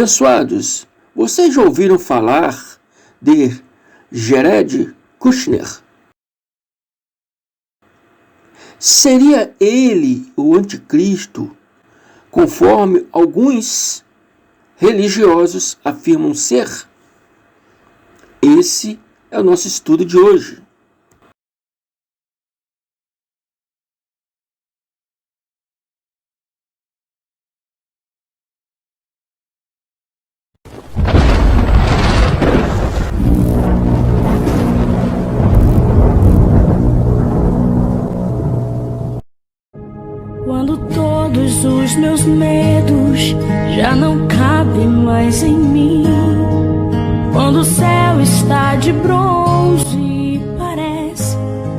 Abençoados, vocês já ouviram falar de Jared Kushner? Seria ele o anticristo, conforme alguns religiosos afirmam ser? Esse é o nosso estudo de hoje. Quando todos os meus medos já não cabem mais em mim, quando o céu está de bronze e parece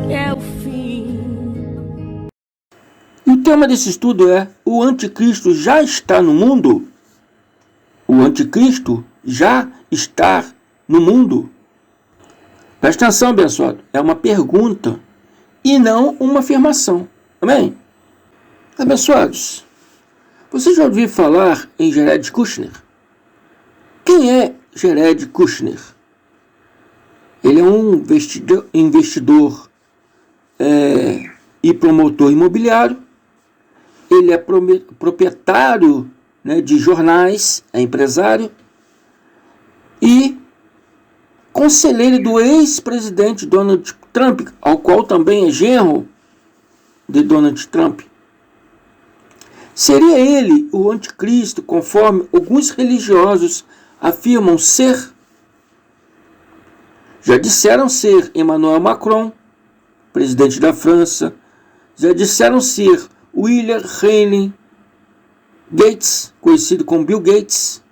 que é o fim. E o tema desse estudo é: o anticristo já está no mundo? O anticristo já está no mundo? Presta atenção, abençoado. É uma pergunta e não uma afirmação. Amém? Abençoados, você já ouviu falar em Jared Kushner? Quem é Jared Kushner? Ele é um investidor e promotor imobiliário. Ele é proprietário, de jornais, é empresário e conselheiro do ex-presidente Donald Trump, ao qual também é genro de Donald Trump. Seria ele o anticristo, conforme alguns religiosos afirmam ser? Já disseram ser Emmanuel Macron, presidente da França. Já disseram ser William Henry Gates, conhecido como Bill Gates,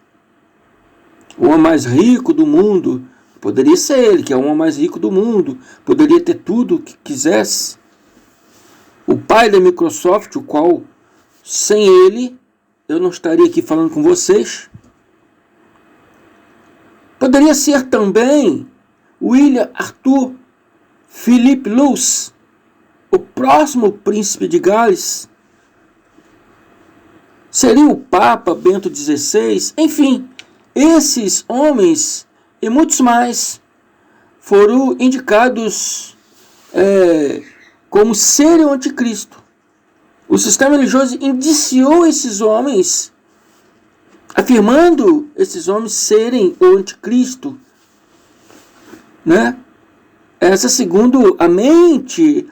o homem mais rico do mundo. Poderia ser ele, que é o homem mais rico do mundo. Poderia ter tudo o que quisesse. O pai da Microsoft, o qual, sem ele, eu não estaria aqui falando com vocês. Poderia ser também William Arthur Philip Luce, o próximo príncipe de Gales. Seria o Papa Bento XVI. Enfim, esses homens e muitos mais foram indicados como serem o anticristo. O sistema religioso indiciou esses homens, afirmando esses homens serem o anticristo, Essa segundo a mente,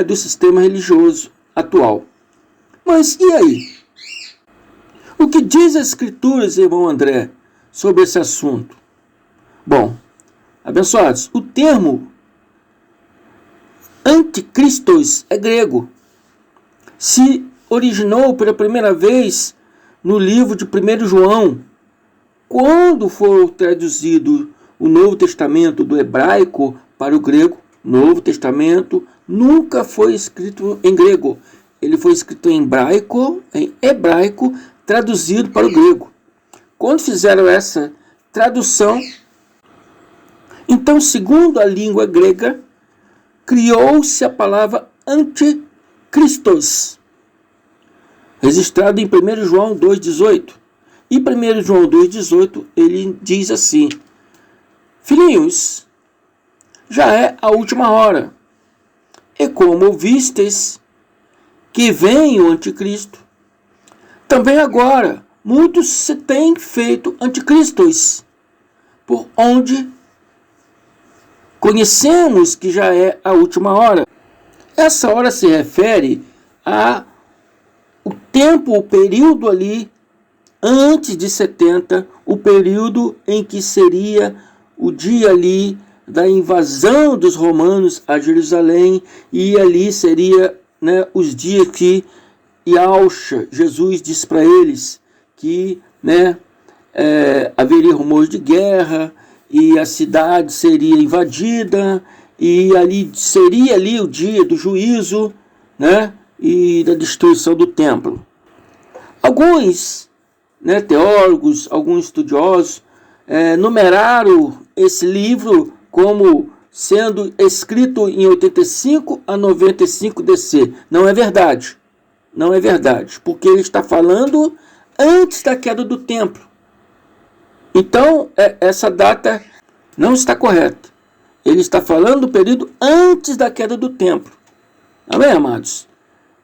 do sistema religioso atual. Mas e aí? O que diz as Escrituras, irmão André, sobre esse assunto? Bom, abençoados, o termo anticristos é grego. Se originou pela primeira vez no livro de 1 João. Quando for traduzido o Novo Testamento do hebraico para o grego, Novo Testamento nunca foi escrito em grego. Ele foi escrito em hebraico, traduzido para o grego. Quando fizeram essa tradução, então, segundo a língua grega, criou-se a palavra anticristos, registrado em 1 João 2,18. E 1 João 2,18, ele diz assim: filhinhos, já é a última hora, e como ouvistes que vem o anticristo, também agora muitos se têm feito anticristos, por onde conhecemos que já é a última hora. Essa hora se refere a o tempo, o período ali antes de 70, o período em que seria o dia ali da invasão dos romanos a Jerusalém, e ali seria os dias que Yahshua, Jesus, disse para eles que haveria rumores de guerra e a cidade seria invadida, e ali seria ali o dia do juízo, e da destruição do templo. Alguns teólogos, alguns estudiosos numeraram esse livro como sendo escrito em 85 a 95 DC. Não é verdade. Não é verdade, porque ele está falando antes da queda do templo. Então, essa data não está correta. Ele está falando do período antes da queda do templo. Amém, amados?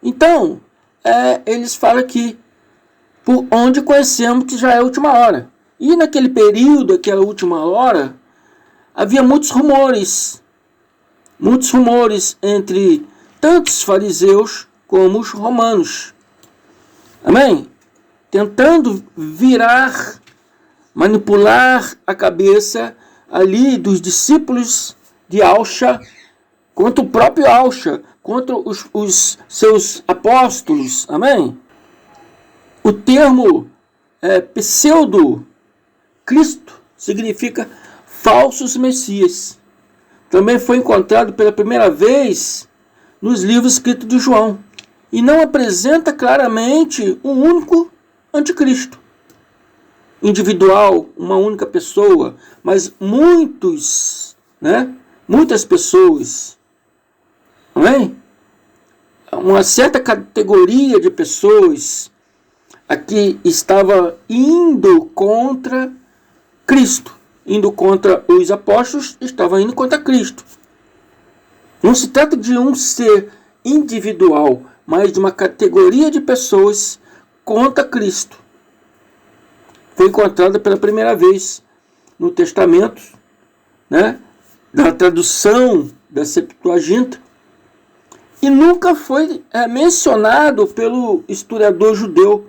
Então, eles falam aqui, por onde conhecemos que já é a última hora. E naquele período, aquela última hora, havia muitos rumores entre tantos fariseus como os romanos. Amém? Tentando manipular a cabeça ali dos discípulos de Alcha, contra o próprio Alcha, contra os seus apóstolos. Amém? O termo pseudo-Cristo significa falsos messias. Também foi encontrado pela primeira vez nos livros escritos de João. E não apresenta claramente um único anticristo. Individual, uma única pessoa, mas muitas pessoas. Amém? Uma certa categoria de pessoas aqui estava indo contra Cristo, indo contra os apóstolos, estava indo contra Cristo. Não se trata de um ser individual, mas de uma categoria de pessoas contra Cristo. Foi encontrada pela primeira vez no Testamento, da tradução da Septuaginta, e nunca foi mencionado pelo historiador judeu,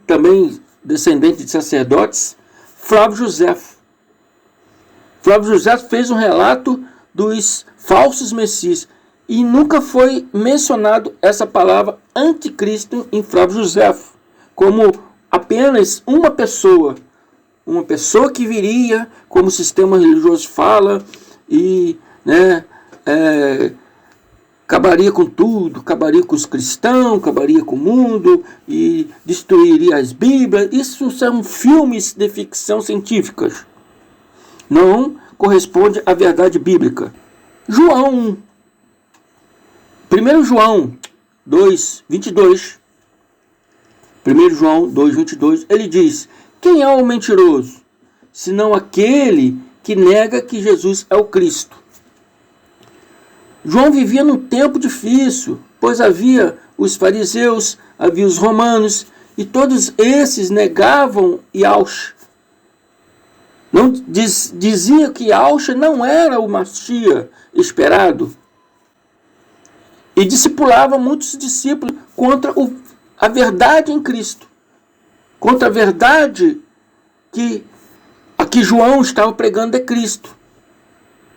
também descendente de sacerdotes, Flávio Joséfo. Flávio Joséfo fez um relato dos falsos messias, e nunca foi mencionado essa palavra anticristo em Flávio Joséfo, como apenas uma pessoa que viria, como o sistema religioso fala, e acabaria com tudo, acabaria com os cristãos, acabaria com o mundo e destruiria as Bíblias. Isso são filmes de ficção científicas. Não corresponde à verdade bíblica. João 1 João 2:22. 1 João 2:22, ele diz: quem é o mentiroso, senão aquele que nega que Jesus é o Cristo? João vivia num tempo difícil, pois havia os fariseus, havia os romanos, e todos esses negavam Yahshua. Não dizia que Yahshua não era o Messias esperado. E discipulava muitos discípulos contra a verdade em Cristo. Contra a verdade que João estava pregando de Cristo.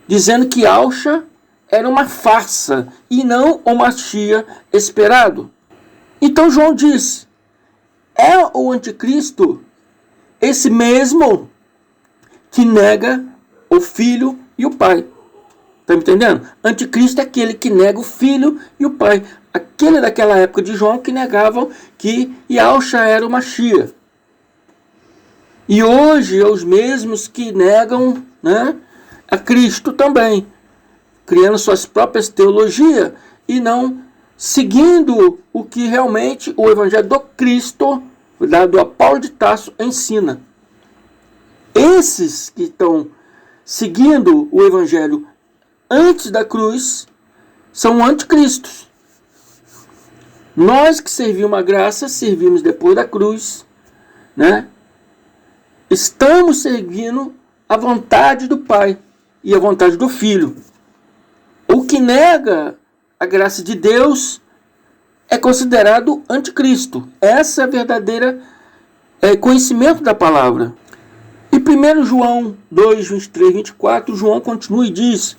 Dizendo que Yahshua era uma farsa e não o Messias esperado. Então João diz: é o anticristo esse mesmo que nega o Filho e o Pai. Está me entendendo? Anticristo é aquele que nega o Filho e o Pai. Aquele daquela época de João que negavam que Yahshua era o Messias. E hoje é os mesmos que negam a Cristo também, criando suas próprias teologias e não seguindo o que realmente o Evangelho do Cristo, do Apolo de Tarso, ensina. Esses que estão seguindo o Evangelho antes da cruz são anticristos. Nós que servimos a graça, servimos depois da cruz, estamos seguindo a vontade do Pai e a vontade do Filho. O que nega a graça de Deus é considerado anticristo. Essa é a verdadeira conhecimento da palavra. E 1 João 2:23-24, João continua e diz: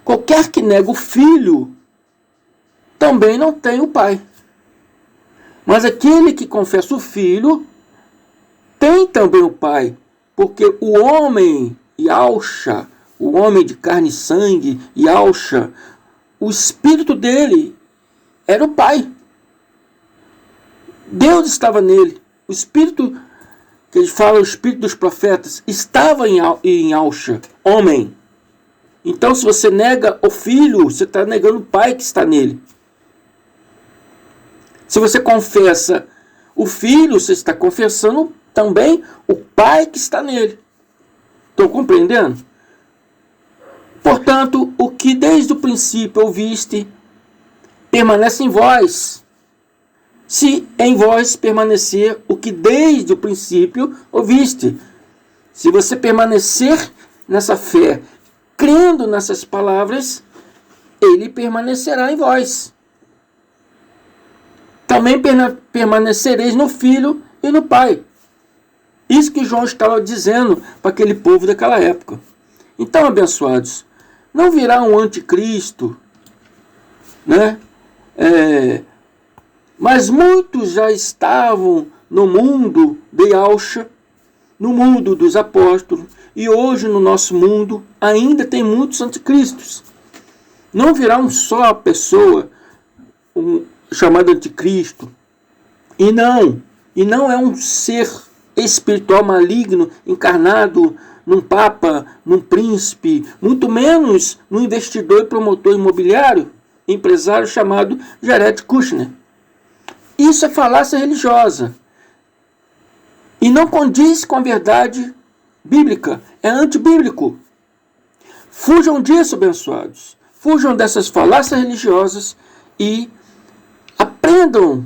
qualquer que nega o Filho também não tem o Pai. Mas aquele que confessa o Filho tem também o Pai, porque o homem Yahshua, o homem de carne e sangue, Yahshua, o espírito dele era o Pai. Deus estava nele. O espírito que ele fala, o espírito dos profetas, estava em Yahshua, homem. Então, se você nega o Filho, você está negando o Pai que está nele. Se você confessa o Filho, você está confessando também o Pai que está nele. Estão compreendendo? Portanto, o que desde o princípio ouviste, permanece em vós. Se em vós permanecer o que desde o princípio ouviste. Se você permanecer nessa fé, crendo nessas palavras, ele permanecerá em vós. Também permanecereis no Filho e no Pai. Isso que João estava dizendo para aquele povo daquela época. Então, abençoados, não virá um anticristo, né? Mas muitos já estavam no mundo de Yahshua, no mundo dos apóstolos, e hoje no nosso mundo ainda tem muitos anticristos. Não virá um só pessoa chamado anticristo. E não é um ser espiritual maligno encarnado num papa, num príncipe, muito menos num investidor e promotor imobiliário, empresário chamado Jared Kushner. Isso é falácia religiosa e não condiz com a verdade bíblica, é antibíblico. Fujam disso, abençoados. Fujam dessas falácias religiosas e aprendam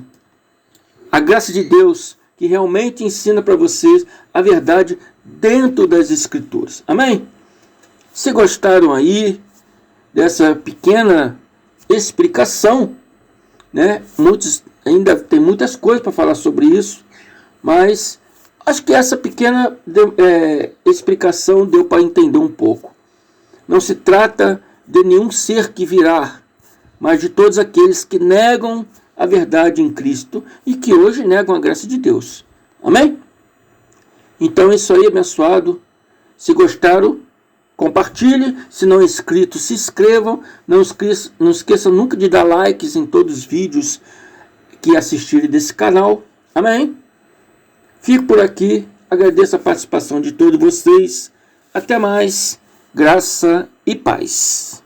a graça de Deus, que realmente ensina para vocês a verdade dentro das Escrituras. Amém? Se gostaram aí dessa pequena explicação, né? Ainda tem muitas coisas para falar sobre isso, mas acho que essa pequena explicação deu para entender um pouco. Não se trata de nenhum ser que virá, mas de todos aqueles que negam a verdade em Cristo e que hoje negam a graça de Deus. Amém? Então é isso aí, abençoado. Se gostaram, compartilhe. Se não é inscrito, se inscrevam. Não esqueçam nunca de dar likes em todos os vídeos que assistirem desse canal. Amém? Fico por aqui. Agradeço a participação de todos vocês. Até mais. Graça e paz.